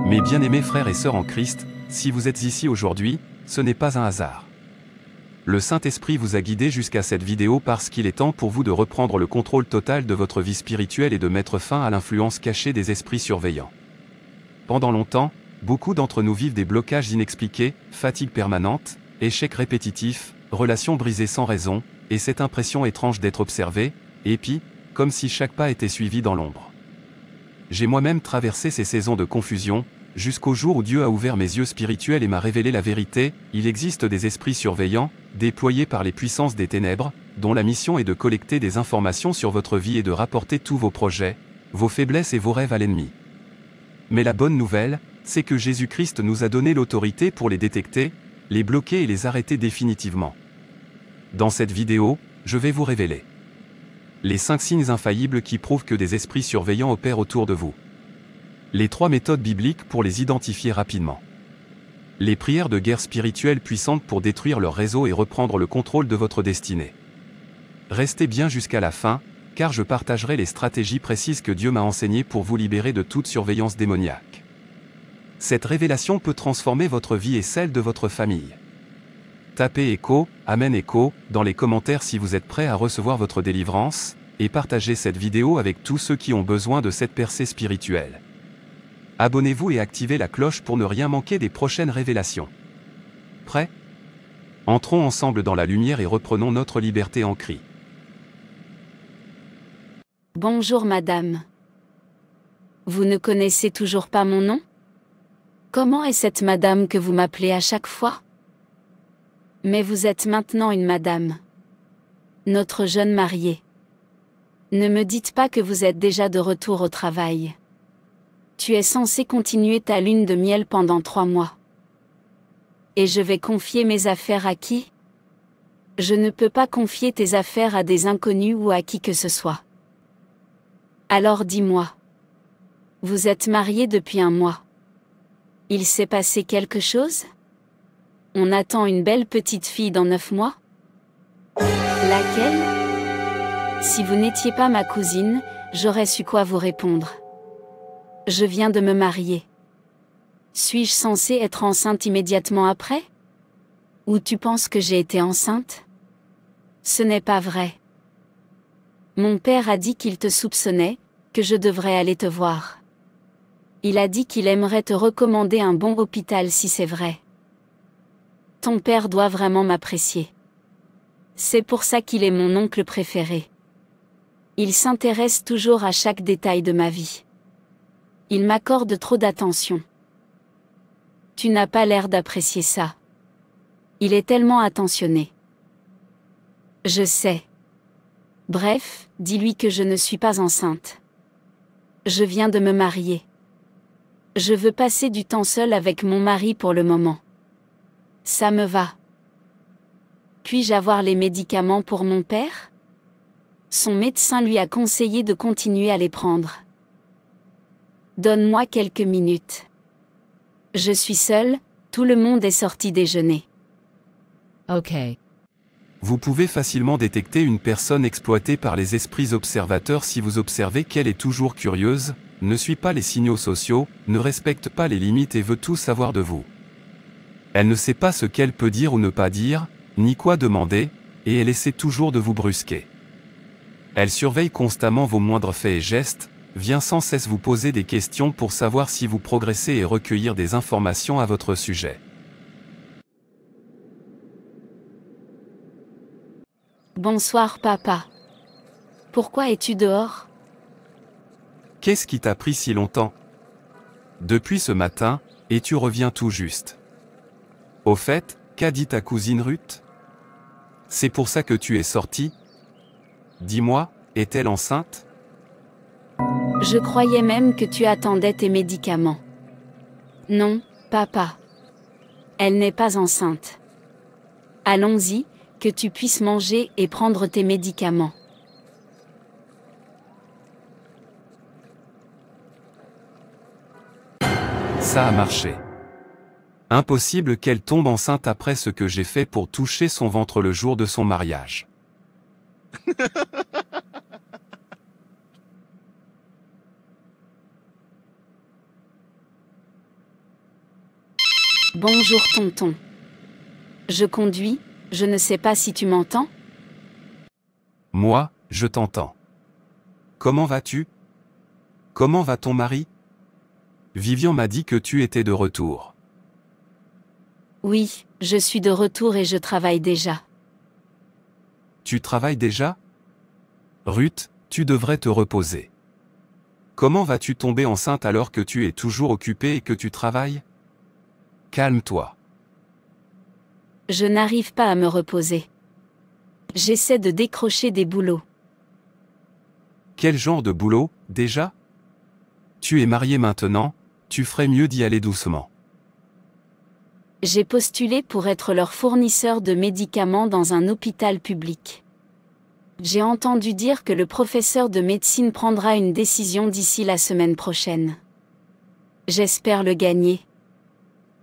Mes bien-aimés frères et sœurs en Christ, si vous êtes ici aujourd'hui, ce n'est pas un hasard. Le Saint-Esprit vous a guidé jusqu'à cette vidéo parce qu'il est temps pour vous de reprendre le contrôle total de votre vie spirituelle et de mettre fin à l'influence cachée des esprits surveillants. Pendant longtemps, beaucoup d'entre nous vivent des blocages inexpliqués, fatigue permanente, échecs répétitifs, relations brisées sans raison, et cette impression étrange d'être observé, et puis, comme si chaque pas était suivi dans l'ombre. J'ai moi-même traversé ces saisons de confusion, jusqu'au jour où Dieu a ouvert mes yeux spirituels et m'a révélé la vérité. Il existe des esprits surveillants, déployés par les puissances des ténèbres, dont la mission est de collecter des informations sur votre vie et de rapporter tous vos projets, vos faiblesses et vos rêves à l'ennemi. Mais la bonne nouvelle, c'est que Jésus-Christ nous a donné l'autorité pour les détecter, les bloquer et les arrêter définitivement. Dans cette vidéo, je vais vous révéler les 5 signes infaillibles qui prouvent que des esprits surveillants opèrent autour de vous. Les 3 méthodes bibliques pour les identifier rapidement. Les prières de guerre spirituelle puissantes pour détruire leur réseau et reprendre le contrôle de votre destinée. Restez bien jusqu'à la fin, car je partagerai les stratégies précises que Dieu m'a enseignées pour vous libérer de toute surveillance démoniaque. Cette révélation peut transformer votre vie et celle de votre famille. Tapez écho, Amen écho, dans les commentaires si vous êtes prêt à recevoir votre délivrance, et partagez cette vidéo avec tous ceux qui ont besoin de cette percée spirituelle. Abonnez-vous et activez la cloche pour ne rien manquer des prochaines révélations. Prêt? Entrons ensemble dans la lumière et reprenons notre liberté en Christ. Bonjour madame. Vous ne connaissez toujours pas mon nom? Comment est cette madame que vous m'appelez à chaque fois? Mais vous êtes maintenant une madame. Notre jeune mariée. Ne me dites pas que vous êtes déjà de retour au travail. Tu es censé continuer ta lune de miel pendant 3 mois. Et je vais confier mes affaires à qui? Je ne peux pas confier tes affaires à des inconnus ou à qui que ce soit. Alors dis-moi. Vous êtes mariés depuis 1 mois. Il s'est passé quelque chose? On attend une belle petite fille dans 9 mois? Laquelle? Si vous n'étiez pas ma cousine, j'aurais su quoi vous répondre. Je viens de me marier. Suis-je censée être enceinte immédiatement après? Ou tu penses que j'ai été enceinte? Ce n'est pas vrai. Mon père a dit qu'il te soupçonnait, que je devrais aller te voir. Il a dit qu'il aimerait te recommander un bon hôpital si c'est vrai. Ton père doit vraiment m'apprécier. C'est pour ça qu'il est mon oncle préféré. Il s'intéresse toujours à chaque détail de ma vie. Il m'accorde trop d'attention. Tu n'as pas l'air d'apprécier ça. Il est tellement attentionné. Je sais. Bref, dis-lui que je ne suis pas enceinte. Je viens de me marier. Je veux passer du temps seul avec mon mari pour le moment. Ça me va. Puis-je avoir les médicaments pour mon père? Son médecin lui a conseillé de continuer à les prendre. Donne-moi quelques minutes. Je suis seule, tout le monde est sorti déjeuner. Ok. Vous pouvez facilement détecter une personne exploitée par les esprits observateurs si vous observez qu'elle est toujours curieuse, ne suit pas les signaux sociaux, ne respecte pas les limites et veut tout savoir de vous. Elle ne sait pas ce qu'elle peut dire ou ne pas dire, ni quoi demander, et elle essaie toujours de vous brusquer. Elle surveille constamment vos moindres faits et gestes, vient sans cesse vous poser des questions pour savoir si vous progressez et recueillir des informations à votre sujet. Bonsoir papa. Pourquoi es-tu dehors? Qu'est-ce qui t'a pris si longtemps? Depuis ce matin, et tu reviens tout juste. Au fait, qu'a dit ta cousine Ruth? C'est pour ça que tu es sortie? Dis-moi, est-elle enceinte? Je croyais même que tu attendais tes médicaments. Non, papa. Elle n'est pas enceinte. Allons-y, que tu puisses manger et prendre tes médicaments. Ça a marché. Impossible qu'elle tombe enceinte après ce que j'ai fait pour toucher son ventre le jour de son mariage. Bonjour tonton. Je conduis, je ne sais pas si tu m'entends? Moi, je t'entends. Comment vas-tu? Comment va ton mari? Vivian m'a dit que tu étais de retour. Oui, je suis de retour et je travaille déjà. Tu travailles déjà? Ruth, tu devrais te reposer. Comment vas-tu tomber enceinte alors que tu es toujours occupée et que tu travailles? Calme-toi. Je n'arrive pas à me reposer. J'essaie de décrocher des boulots. Quel genre de boulot, déjà? Tu es mariée maintenant, tu ferais mieux d'y aller doucement. J'ai postulé pour être leur fournisseur de médicaments dans un hôpital public. J'ai entendu dire que le professeur de médecine prendra une décision d'ici la semaine prochaine. J'espère le gagner.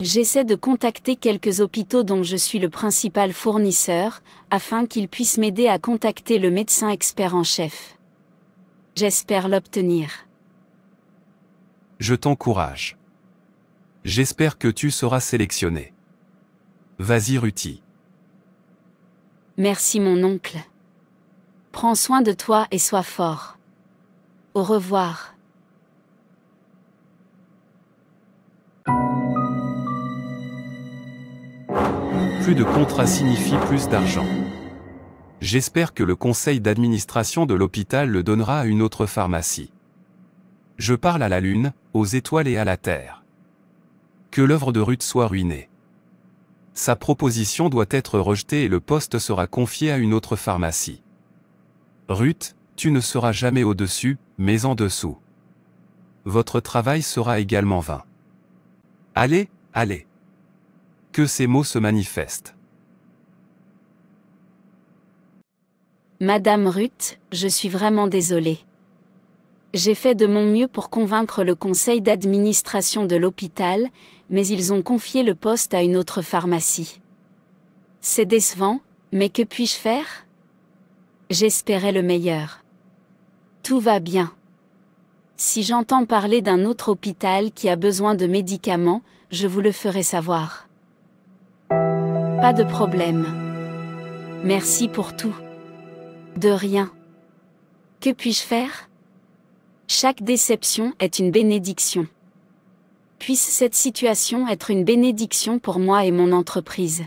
J'essaie de contacter quelques hôpitaux dont je suis le principal fournisseur, afin qu'ils puissent m'aider à contacter le médecin expert en chef. J'espère l'obtenir. Je t'encourage. J'espère que tu seras sélectionné. Vas-y Ruthie. Merci mon oncle. Prends soin de toi et sois fort. Au revoir. Plus de contrat signifie plus d'argent. J'espère que le conseil d'administration de l'hôpital le donnera à une autre pharmacie. Je parle à la lune, aux étoiles et à la terre. Que l'œuvre de Ruth soit ruinée. Sa proposition doit être rejetée et le poste sera confié à une autre pharmacie. Ruth, tu ne seras jamais au-dessus, mais en dessous. Votre travail sera également vain. Allez, allez. Que ces mots se manifestent. Madame Ruth, je suis vraiment désolée. J'ai fait de mon mieux pour convaincre le conseil d'administration de l'hôpital, mais ils ont confié le poste à une autre pharmacie. C'est décevant, mais que puis-je faire? J'espérais le meilleur. Tout va bien. Si j'entends parler d'un autre hôpital qui a besoin de médicaments, je vous le ferai savoir. Pas de problème. Merci pour tout. De rien. Que puis-je faire? Chaque déception est une bénédiction. Puisse cette situation être une bénédiction pour moi et mon entreprise.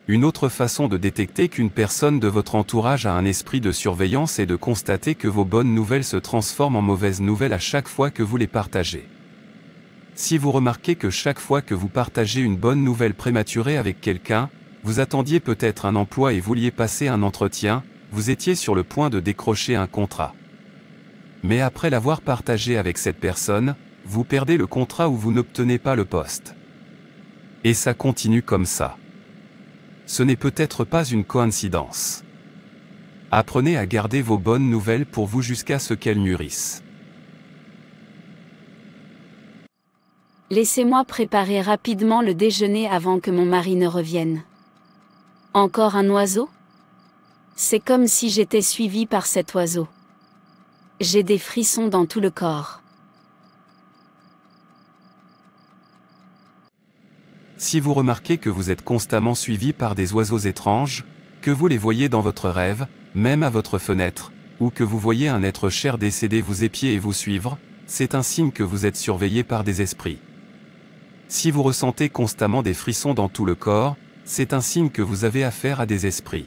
Une autre façon de détecter qu'une personne de votre entourage a un esprit de surveillance est de constater que vos bonnes nouvelles se transforment en mauvaises nouvelles à chaque fois que vous les partagez. Si vous remarquez que chaque fois que vous partagez une bonne nouvelle prématurée avec quelqu'un, vous attendiez peut-être un emploi et vouliez passer un entretien, vous étiez sur le point de décrocher un contrat. Mais après l'avoir partagé avec cette personne, vous perdez le contrat ou vous n'obtenez pas le poste. Et ça continue comme ça. Ce n'est peut-être pas une coïncidence. Apprenez à garder vos bonnes nouvelles pour vous jusqu'à ce qu'elles mûrissent. Laissez-moi préparer rapidement le déjeuner avant que mon mari ne revienne. Encore un oiseau? C'est comme si j'étais suivie par cet oiseau. J'ai des frissons dans tout le corps. Si vous remarquez que vous êtes constamment suivi par des oiseaux étranges, que vous les voyez dans votre rêve, même à votre fenêtre, ou que vous voyez un être cher décédé vous épier et vous suivre, c'est un signe que vous êtes surveillé par des esprits. Si vous ressentez constamment des frissons dans tout le corps, c'est un signe que vous avez affaire à des esprits.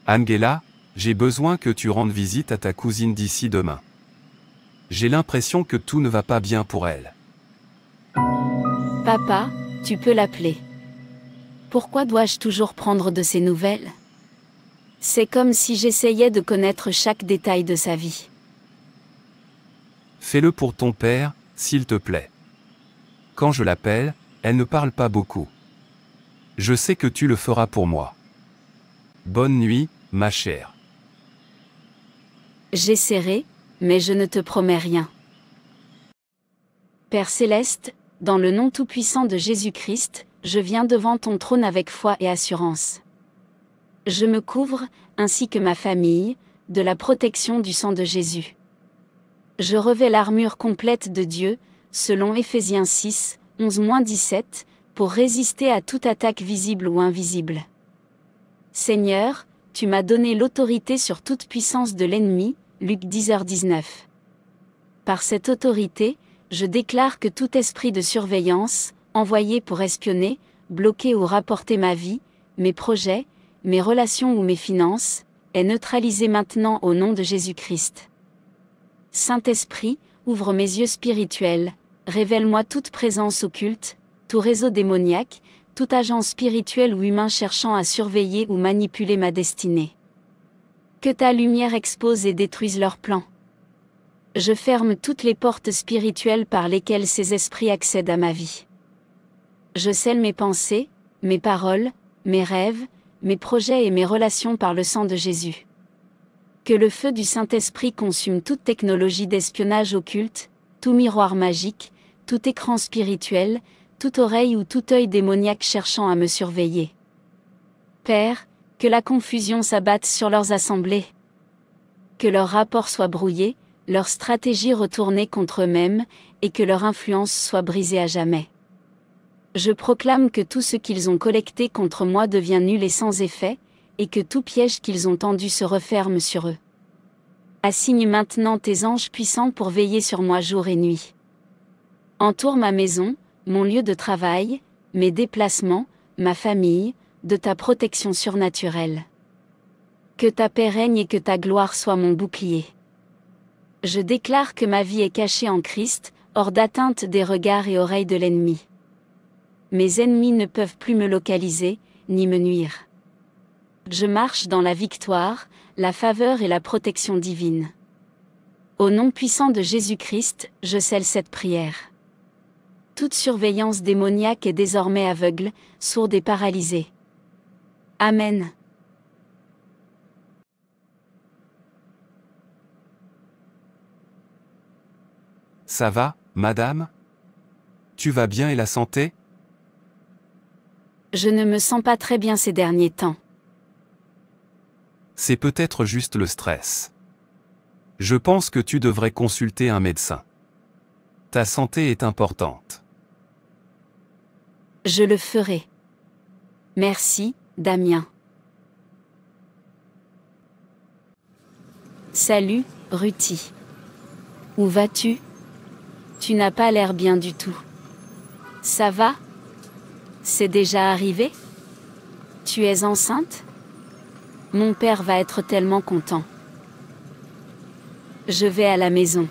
Angela, j'ai besoin que tu rendes visite à ta cousine d'ici demain. J'ai l'impression que tout ne va pas bien pour elle. Papa, tu peux l'appeler. Pourquoi dois-je toujours prendre de ses nouvelles? C'est comme si j'essayais de connaître chaque détail de sa vie. Fais-le pour ton père, s'il te plaît. Quand je l'appelle, elle ne parle pas beaucoup. Je sais que tu le feras pour moi. Bonne nuit, ma chère. J'essaierai, mais je ne te promets rien. Père céleste, dans le nom tout-puissant de Jésus-Christ, je viens devant ton trône avec foi et assurance. Je me couvre, ainsi que ma famille, de la protection du sang de Jésus. Je revêts l'armure complète de Dieu, selon Éphésiens 6, 11-17, pour résister à toute attaque visible ou invisible. Seigneur, tu m'as donné l'autorité sur toute puissance de l'ennemi, Luc 10h19. Par cette autorité, je déclare que tout esprit de surveillance, envoyé pour espionner, bloquer ou rapporter ma vie, mes projets, mes relations ou mes finances, est neutralisé maintenant au nom de Jésus-Christ. Saint-Esprit, ouvre mes yeux spirituels, révèle-moi toute présence occulte, tout réseau démoniaque, tout agent spirituel ou humain cherchant à surveiller ou manipuler ma destinée. Que ta lumière expose et détruise leurs plans. Je ferme toutes les portes spirituelles par lesquelles ces esprits accèdent à ma vie. Je scelle mes pensées, mes paroles, mes rêves, mes projets et mes relations par le sang de Jésus. Que le feu du Saint-Esprit consume toute technologie d'espionnage occulte, tout miroir magique, tout écran spirituel, toute oreille ou tout œil démoniaque cherchant à me surveiller. Père, que la confusion s'abatte sur leurs assemblées. Que leurs rapports soient brouillés, leurs stratégies retournées contre eux-mêmes, et que leur influence soit brisée à jamais. Je proclame que tout ce qu'ils ont collecté contre moi devient nul et sans effet, et que tout piège qu'ils ont tendu se referme sur eux. Assigne maintenant tes anges puissants pour veiller sur moi jour et nuit. Entoure ma maison, mon lieu de travail, mes déplacements, ma famille, de ta protection surnaturelle. Que ta paix règne et que ta gloire soit mon bouclier. Je déclare que ma vie est cachée en Christ, hors d'atteinte des regards et oreilles de l'ennemi. Mes ennemis ne peuvent plus me localiser, ni me nuire. Je marche dans la victoire, la faveur et la protection divine. Au nom puissant de Jésus-Christ, je scelle cette prière. Toute surveillance démoniaque est désormais aveugle, sourde et paralysée. Amen. Ça va, madame? Tu vas bien et la santé? Je ne me sens pas très bien ces derniers temps. C'est peut-être juste le stress. Je pense que tu devrais consulter un médecin. Ta santé est importante. Je le ferai. Merci, Damien. Salut, Ruthie. Où vas-tu? Tu n'as pas l'air bien du tout. Ça va? C'est déjà arrivé? Tu es enceinte? Mon père va être tellement content. Je vais à la maison.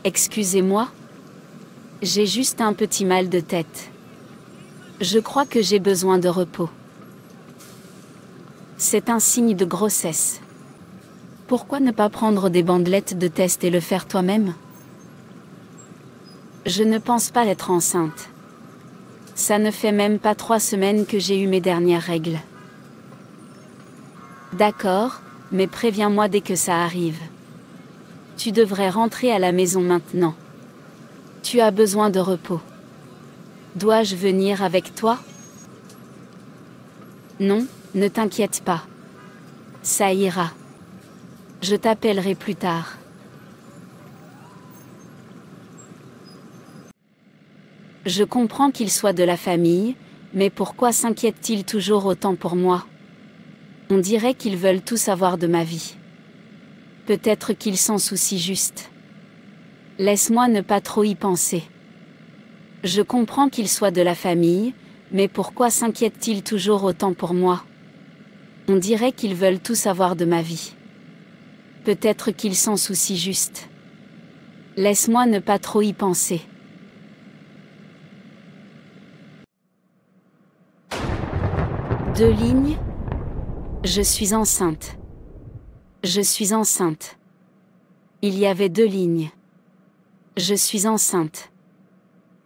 Excusez-moi? J'ai juste un petit mal de tête. Je crois que j'ai besoin de repos. C'est un signe de grossesse. Pourquoi ne pas prendre des bandelettes de test et le faire toi-même? Je ne pense pas être enceinte. Ça ne fait même pas 3 semaines que j'ai eu mes dernières règles. D'accord, mais préviens-moi dès que ça arrive. Tu devrais rentrer à la maison maintenant. Tu as besoin de repos. Dois-je venir avec toi? Non, ne t'inquiète pas. Ça ira. Je t'appellerai plus tard. Je comprends qu'il soit de la famille, mais pourquoi s'inquiète-t-il toujours autant pour moi? On dirait qu'ils veulent tout savoir de ma vie. Peut-être qu'ils s'en soucient juste. Laisse-moi ne pas trop y penser. Je comprends qu'il soit de la famille, mais pourquoi s'inquiète-t-il toujours autant pour moi? On dirait qu'ils veulent tout savoir de ma vie. Peut-être qu'ils s'en soucient juste. Laisse-moi ne pas trop y penser. Deux lignes. Je suis enceinte. Je suis enceinte. Il y avait 2 lignes. Je suis enceinte.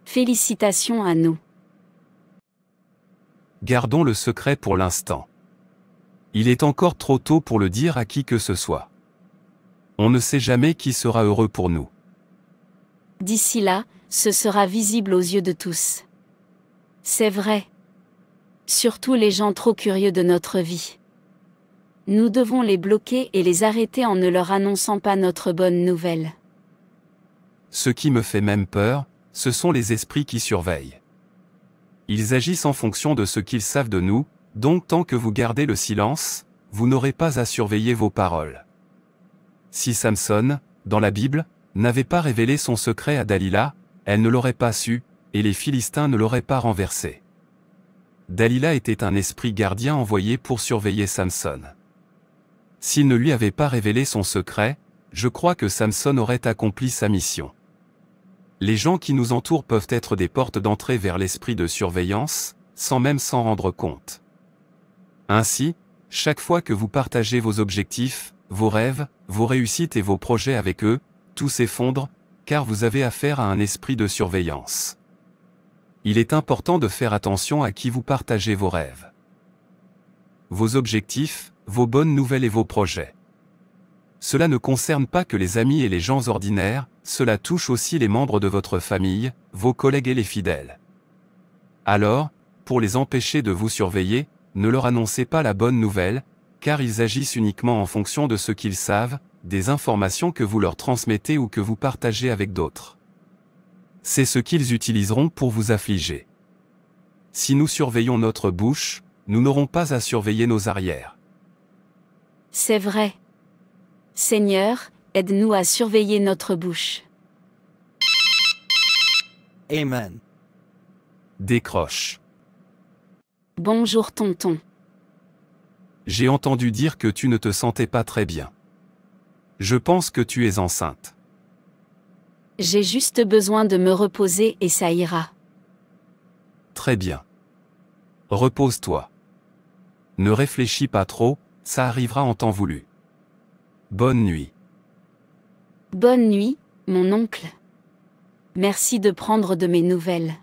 Félicitations à nous. Gardons le secret pour l'instant. Il est encore trop tôt pour le dire à qui que ce soit. On ne sait jamais qui sera heureux pour nous. D'ici là, ce sera visible aux yeux de tous. C'est vrai. Surtout les gens trop curieux de notre vie. Nous devons les bloquer et les arrêter en ne leur annonçant pas notre bonne nouvelle. Ce qui me fait même peur, ce sont les esprits qui surveillent. Ils agissent en fonction de ce qu'ils savent de nous, donc tant que vous gardez le silence, vous n'aurez pas à surveiller vos paroles. Si Samson, dans la Bible, n'avait pas révélé son secret à Dalila, elle ne l'aurait pas su, et les Philistins ne l'auraient pas renversé. Dalila était un esprit gardien envoyé pour surveiller Samson. S'il ne lui avait pas révélé son secret, je crois que Samson aurait accompli sa mission. Les gens qui nous entourent peuvent être des portes d'entrée vers l'esprit de surveillance, sans même s'en rendre compte. Ainsi, chaque fois que vous partagez vos objectifs, vos rêves, vos réussites et vos projets avec eux, tout s'effondre, car vous avez affaire à un esprit de surveillance. Il est important de faire attention à qui vous partagez vos rêves, vos objectifs, vos bonnes nouvelles et vos projets. Cela ne concerne pas que les amis et les gens ordinaires, cela touche aussi les membres de votre famille, vos collègues et les fidèles. Alors, pour les empêcher de vous surveiller, ne leur annoncez pas la bonne nouvelle, car ils agissent uniquement en fonction de ce qu'ils savent, des informations que vous leur transmettez ou que vous partagez avec d'autres. C'est ce qu'ils utiliseront pour vous affliger. Si nous surveillons notre bouche, nous n'aurons pas à surveiller nos arrières. C'est vrai. Seigneur, aide-nous à surveiller notre bouche. Amen. Décroche. Bonjour tonton. J'ai entendu dire que tu ne te sentais pas très bien. Je pense que tu es enceinte. J'ai juste besoin de me reposer et ça ira. Très bien. Repose-toi. Ne réfléchis pas trop, ça arrivera en temps voulu. Bonne nuit. Bonne nuit, mon oncle. Merci de prendre de mes nouvelles.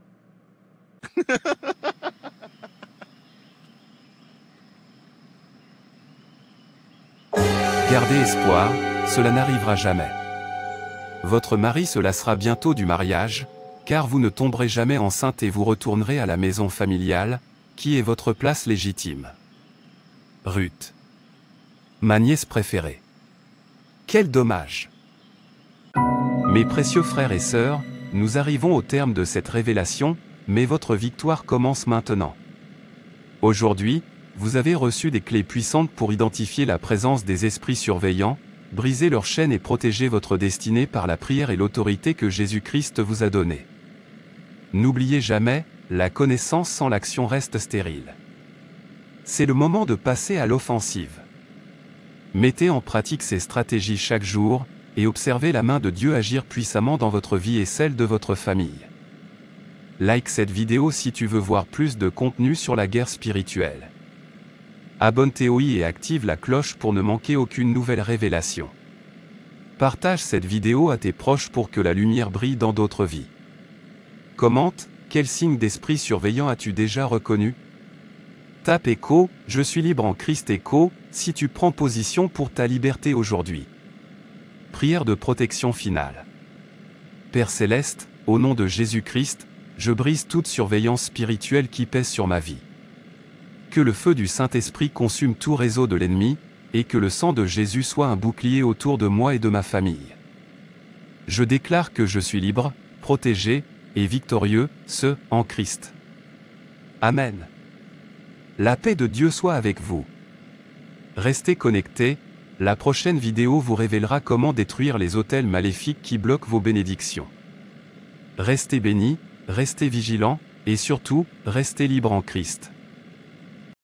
Gardez espoir, cela n'arrivera jamais. Votre mari se lassera bientôt du mariage, car vous ne tomberez jamais enceinte et vous retournerez à la maison familiale, qui est votre place légitime. Ruth. Ma nièce préférée. Quel dommage! Mes précieux frères et sœurs, nous arrivons au terme de cette révélation, mais votre victoire commence maintenant. Aujourd'hui, vous avez reçu des clés puissantes pour identifier la présence des esprits surveillants, briser leurs chaînes et protéger votre destinée par la prière et l'autorité que Jésus-Christ vous a donnée. N'oubliez jamais, la connaissance sans l'action reste stérile. C'est le moment de passer à l'offensive. Mettez en pratique ces stratégies chaque jour, et observez la main de Dieu agir puissamment dans votre vie et celle de votre famille. Like cette vidéo si tu veux voir plus de contenu sur la guerre spirituelle. Abonne-toi et active la cloche pour ne manquer aucune nouvelle révélation. Partage cette vidéo à tes proches pour que la lumière brille dans d'autres vies. Commente, quel signe d'esprit surveillant as-tu déjà reconnu? Tape écho, je suis libre en Christ écho, si tu prends position pour ta liberté aujourd'hui. Prière de protection finale. Père Céleste, au nom de Jésus-Christ, je brise toute surveillance spirituelle qui pèse sur ma vie. Que le feu du Saint-Esprit consume tout réseau de l'ennemi, et que le sang de Jésus soit un bouclier autour de moi et de ma famille. Je déclare que je suis libre, protégé, et victorieux, en Christ. Amen. La paix de Dieu soit avec vous. Restez connectés, la prochaine vidéo vous révélera comment détruire les autels maléfiques qui bloquent vos bénédictions. Restez bénis, restez vigilants, et surtout, restez libres en Christ.